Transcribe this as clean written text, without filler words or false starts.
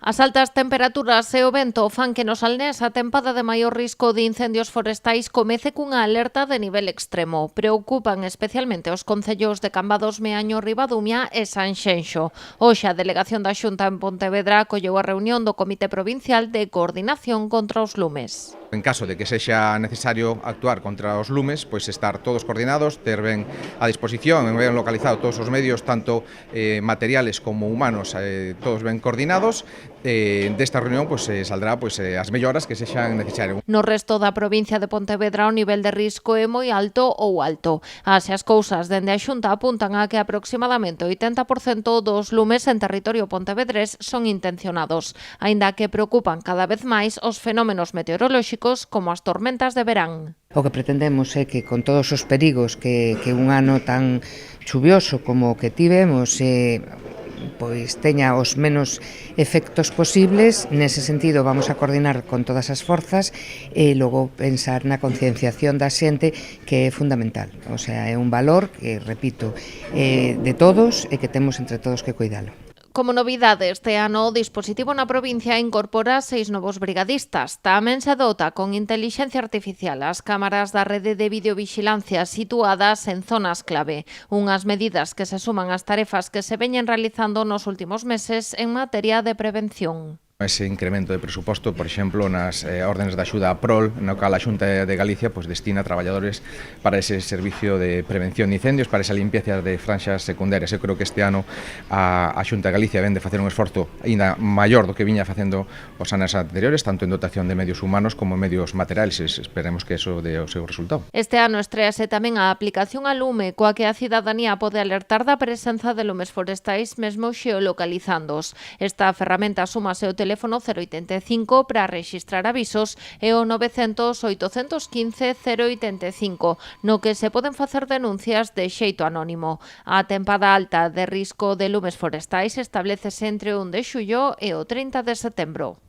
As altas temperaturas e o vento fan que nos Salnés a tempada de maior risco de incendios forestais comece cunha alerta de nivel extremo. Preocupan especialmente os concellos de Cambados, Meaño, Ribadumia e Sanxenxo. Hoxe a delegación da Xunta en Pontevedra acolleu a reunión do Comité Provincial de Coordinación contra os Lumes. En caso de que sexa necesario actuar contra os lumes, pois estar todos coordinados, ter ben a disposición, ben localizado todos os medios, tanto materiales como humanos, todos ben coordinados. Desta reunión pois, saldrá pois, as melloras que sexan necesarias. No resto da provincia de Pontevedra o nivel de risco é moi alto ou alto. Así as cousas, dende a Xunta apuntan a que aproximadamente o 80% dos lumes en territorio pontevedrés son intencionados, aínda que preocupan cada vez máis os fenómenos meteorolóxicos como as tormentas de verán. O que pretendemos é que con todos os perigos que un ano tan chuvioso como o que tivemos pois teña os menos efectos posibles. Nese sentido vamos a coordinar con todas as forzas e logo pensar na concienciación da xente, que é fundamental. O sea, é un valor que, repito, de todos e que temos entre todos que cuidalo. Como novidade este ano, o dispositivo na provincia incorpora 6 novos brigadistas. Tamén se dota con intelixencia artificial as cámaras da rede de videovixilancia situadas en zonas clave. Unhas medidas que se suman ás tarefas que se veñen realizando nos últimos meses en materia de prevención. Ese incremento de presuposto, por exemplo, nas órdenes de axuda a PROL, no cal a Xunta de Galicia pois, destina traballadores para ese servicio de prevención de incendios, para esa limpieza de franxas secundarias. Eu creo que este ano a Xunta de Galicia ven de facer un esforzo aínda maior do que viña facendo os anos anteriores, tanto en dotación de medios humanos como en medios materiales. Esperemos que eso dé o seu resultado. Este ano estrease tamén a aplicación a lume, coa que a cidadanía pode alertar da presenza de lumes forestais mesmo xeolocalizándoos. Esta ferramenta súmase ao teléfono 085 para rexistrar avisos e o 900 815 085, no que se poden facer denuncias de xeito anónimo. A tempada alta de risco de lumes forestais establecese entre o 1 de xullo e o 30 de setembro.